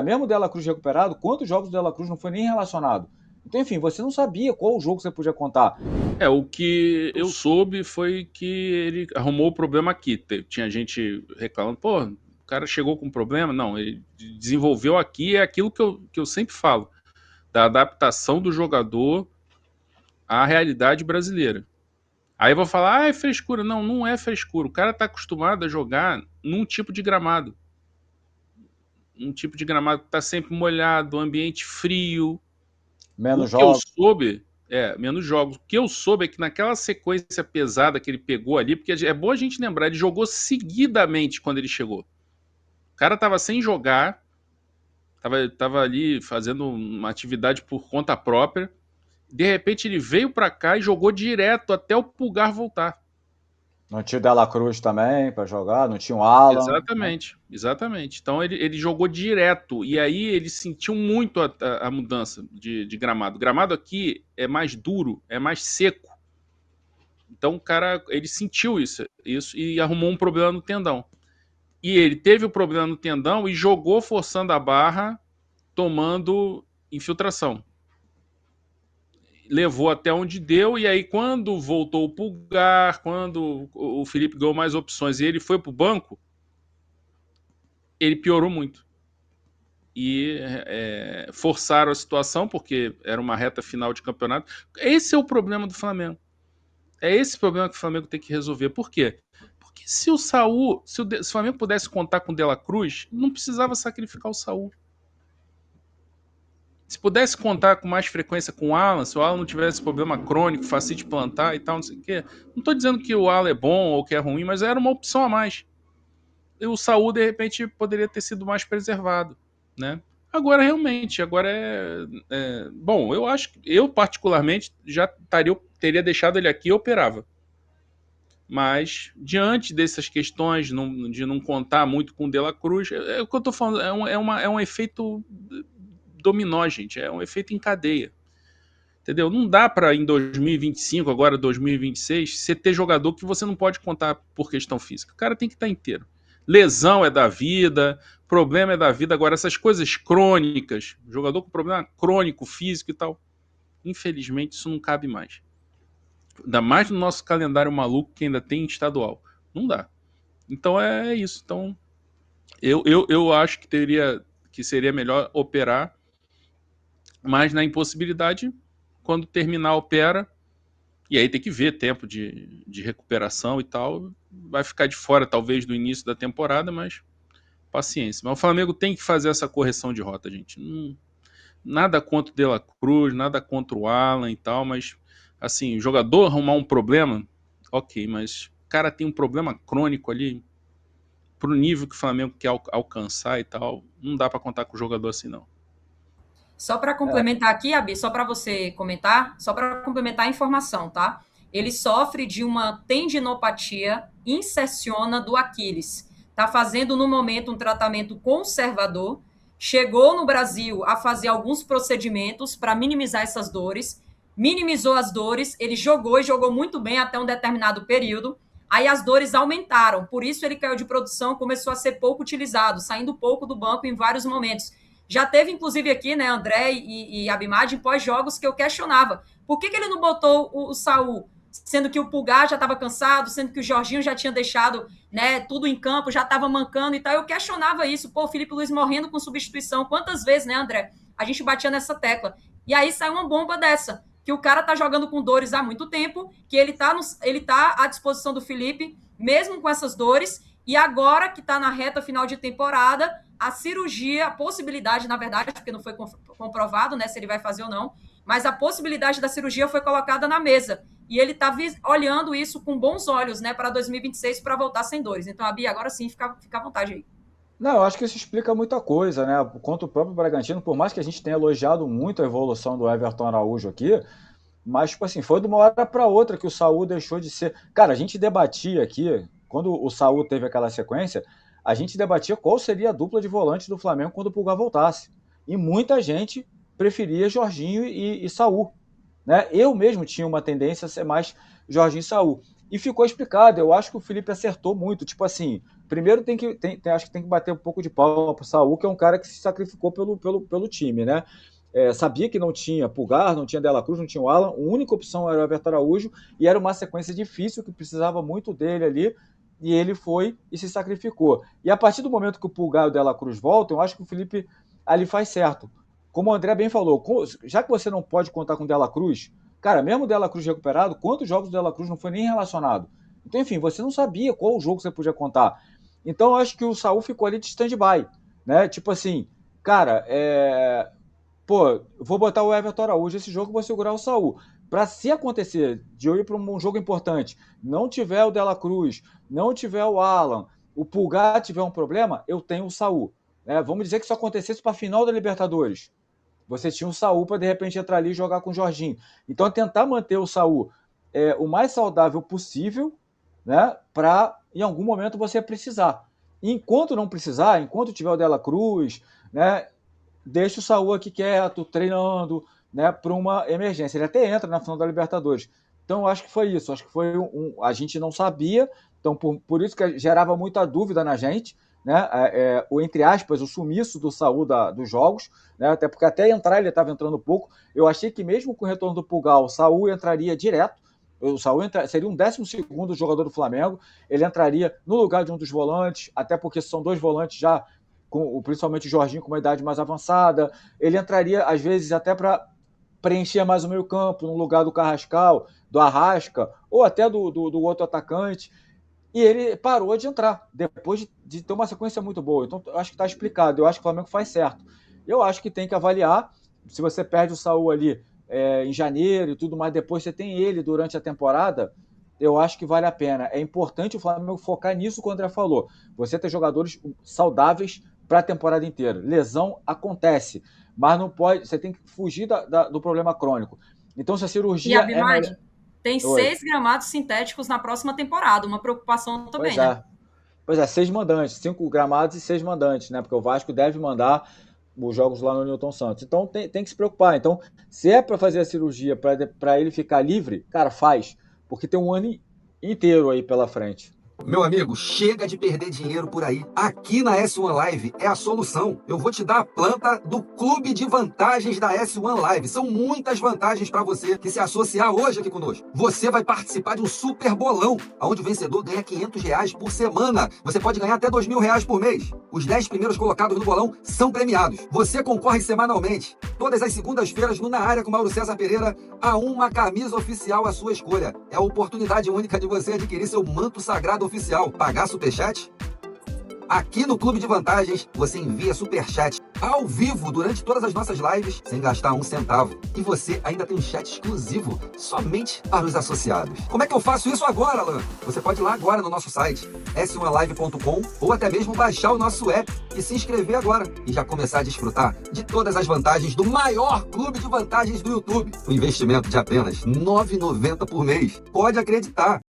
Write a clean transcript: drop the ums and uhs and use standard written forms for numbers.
mesmo o De La Cruz recuperado, quantos jogos o De La Cruz não foi nem relacionado? Então, enfim, você não sabia qual jogo você podia contar. O que eu soube foi que ele arrumou o problema aqui. Tinha gente reclamando, pô, o cara chegou com problema. Não, ele desenvolveu aqui, é aquilo que eu sempre falo, da adaptação do jogador à realidade brasileira. Aí eu vou falar, é frescura. Não, não é frescura. O cara tá acostumado a jogar num tipo de gramado. Um tipo de gramado que tá sempre molhado, ambiente frio. O Menos que eu jogos. soube, menos jogos. O que eu soube é que naquela sequência pesada que ele pegou ali, porque é bom a gente lembrar, ele jogou seguidamente quando ele chegou. O cara tava sem jogar, tava ali fazendo uma atividade por conta própria. De repente ele veio pra cá e jogou direto até o Pulgar voltar. Não tinha o De La Cruz também para jogar, não tinha o Alan. Exatamente, exatamente. Então ele jogou direto e aí ele sentiu muito a mudança de gramado. O gramado aqui é mais duro, é mais seco. Então o cara, ele sentiu isso e arrumou um problema no tendão. E ele teve o problema no tendão e jogou forçando a barra, tomando infiltração. Levou até onde deu, e aí quando voltou o Pulgar, quando o Felipe ganhou mais opções e ele foi pro banco, ele piorou muito. E forçaram a situação, porque era uma reta final de campeonato. Esse é o problema do Flamengo. É esse problema que o Flamengo tem que resolver. Por quê? Porque se o Saul, se o Flamengo pudesse contar com o De La Cruz, não precisava sacrificar o Saul. Se pudesse contar com mais frequência com o Alan, se o Alan não tivesse problema crônico, facite plantar e tal, não sei o quê. Não estou dizendo que o Alan é bom ou que é ruim, mas era uma opção a mais. E o Saul, de repente, poderia ter sido mais preservado, né? Agora, realmente, bom, eu acho que eu, particularmente, já teria deixado ele aqui e operava. Mas, diante dessas questões de não contar muito com o De La Cruz, é o que eu estou falando, é um efeito dominó, gente, é um efeito em cadeia. Entendeu? Não dá para em 2025, agora 2026, você ter jogador que você não pode contar por questão física. O cara tem que estar inteiro. Lesão é da vida, problema é da vida. Agora, essas coisas crônicas, jogador com problema crônico, físico e tal, infelizmente isso não cabe mais. Ainda mais no nosso calendário maluco que ainda tem estadual. Não dá. Então é isso. Então eu acho que seria melhor operar, mas na impossibilidade, quando terminar, opera. E aí tem que ver tempo de recuperação e tal. Vai ficar de fora, talvez, do início da temporada, mas paciência. Mas o Flamengo tem que fazer essa correção de rota, gente. Nada contra o De La Cruz, nada contra o Alan e tal, mas, assim, o jogador arrumar um problema, ok, mas o cara tem um problema crônico ali, pro nível que o Flamengo quer alcançar e tal, não dá para contar com o jogador assim, não. Só para complementar aqui, Abi, só para você comentar, só para complementar a informação, tá? Ele sofre de uma tendinopatia inserciona do Aquiles. Está fazendo, no momento, um tratamento conservador. Chegou no Brasil a fazer alguns procedimentos para minimizar essas dores. Minimizou as dores, ele jogou e jogou muito bem até um determinado período. Aí as dores aumentaram, por isso ele caiu de produção, começou a ser pouco utilizado, saindo pouco do banco em vários momentos. Já teve, inclusive, aqui, né, André e Abimad, em pós-jogos, que eu questionava. Por que ele não botou o Saul? Sendo que o Pulgar já estava cansado, sendo que o Jorginho já tinha deixado, né, tudo em campo, já estava mancando e tal. Eu questionava isso. Pô, o Felipe Luiz morrendo com substituição. Quantas vezes, né, André? A gente batia nessa tecla. E aí sai uma bomba dessa, que o cara tá jogando com dores há muito tempo, que ele tá à disposição do Felipe, mesmo com essas dores, e agora que tá na reta final de temporada, a cirurgia, a possibilidade, na verdade, porque não foi comprovado, né, se ele vai fazer ou não, mas a possibilidade da cirurgia foi colocada na mesa. E ele está olhando isso com bons olhos, né, para 2026, para voltar sem dores. Então, a Bia, agora sim, fica à vontade aí. Não, eu acho que isso explica muita coisa, né? Quanto o próprio Bragantino, por mais que a gente tenha elogiado muito a evolução do Everton Araújo aqui, mas, tipo assim, foi de uma hora para outra que o Saul deixou de ser. Cara, a gente debatia aqui, quando o Saul teve aquela sequência, a gente debatia qual seria a dupla de volantes do Flamengo quando o Pulgar voltasse. E muita gente preferia Jorginho e Saul. Né? Eu mesmo tinha uma tendência a ser mais Jorginho e Saul. E ficou explicado. Eu acho que o Felipe acertou muito. Tipo assim, primeiro acho que tem que bater um pouco de palma pro Saul, que é um cara que se sacrificou pelo time, né? Sabia que não tinha Pulgar, não tinha Dela Cruz, não tinha o Alan. A única opção era o Everton Araújo e era uma sequência difícil que precisava muito dele ali. E ele foi e se sacrificou. E a partir do momento que o Pulgar e o Dela Cruz voltam, eu acho que o Felipe ali faz certo. Como o André bem falou, já que você não pode contar com o Dela Cruz, cara, mesmo o Dela Cruz recuperado, quantos jogos do Dela Cruz não foi nem relacionado? Então, enfim, você não sabia qual jogo você podia contar. Então, eu acho que o Saul ficou ali de stand-by, né? Tipo assim, cara, vou botar o Everton Araújo esse jogo, vou segurar o Saul. Para se acontecer de eu ir para um jogo importante, não tiver o Dela Cruz, não tiver o Alan, o Pulgar tiver um problema, eu tenho o Saul. Né? Vamos dizer que isso acontecesse para a final da Libertadores. Você tinha o Saul para de repente entrar ali e jogar com o Jorginho. Então, tentar manter o Saul o mais saudável possível, né? Para em algum momento você precisar. E enquanto não precisar, enquanto tiver o Dela Cruz, né? Deixa o Saul aqui quieto, treinando, né? Para uma emergência. Ele até entra na final da Libertadores. Então, eu acho que foi isso. Acho que foi a gente não sabia. Então, por isso que gerava muita dúvida na gente. Né, entre aspas, o sumiço do Saul dos jogos, né, até porque até entrar ele estava entrando pouco. Eu achei que mesmo com o retorno do Pulgar, o Saul entraria direto. O Saul seria um 12º jogador do Flamengo. Ele entraria no lugar de um dos volantes, até porque são dois volantes já, principalmente o Jorginho com uma idade mais avançada. Ele entraria, às vezes, até para preencher mais o meio campo, no lugar do Carrascal, do Arrasca, ou até do outro atacante. E ele parou de entrar, depois de ter uma sequência muito boa. Então, eu acho que está explicado. Eu acho que o Flamengo faz certo. Eu acho que tem que avaliar. Se você perde o Saul ali em janeiro e tudo mais, depois você tem ele durante a temporada, eu acho que vale a pena. É importante o Flamengo focar nisso que o André falou. Você ter jogadores saudáveis para a temporada inteira. Lesão acontece, mas não pode. Você tem que fugir do problema crônico. Então, se a cirurgia é melhor... Tem 6 gramados sintéticos na próxima temporada, uma preocupação também, né? Pois é, 6 mandantes, 5 gramados e 6 mandantes, né? Porque o Vasco deve mandar os jogos lá no Newton Santos. Então tem que se preocupar. Então, se é para fazer a cirurgia para ele ficar livre, cara, faz. Porque tem um ano inteiro aí pela frente. Meu amigo, chega de perder dinheiro por aí. Aqui na S1 Live é a solução. Eu vou te dar a planta do Clube de Vantagens da S1 Live. São muitas vantagens para você que se associar hoje aqui conosco. Você vai participar de um super bolão, onde o vencedor ganha R$500 por semana. Você pode ganhar até R$2.000 por mês. Os 10 primeiros colocados no bolão são premiados. Você concorre semanalmente, todas as segundas-feiras no Na Área com Mauro César Pereira, a uma camisa oficial à sua escolha. É a oportunidade única de você adquirir seu manto sagrado oficial. Pagar superchat? Aqui no Clube de Vantagens, você envia superchat ao vivo durante todas as nossas lives, sem gastar um centavo. E você ainda tem um chat exclusivo somente para os associados. Como é que eu faço isso agora, Alan? Você pode ir lá agora no nosso site, s1live.com, ou até mesmo baixar o nosso app e se inscrever agora. E já começar a desfrutar de todas as vantagens do maior clube de vantagens do YouTube. Um investimento de apenas R$9,90 por mês. Pode acreditar.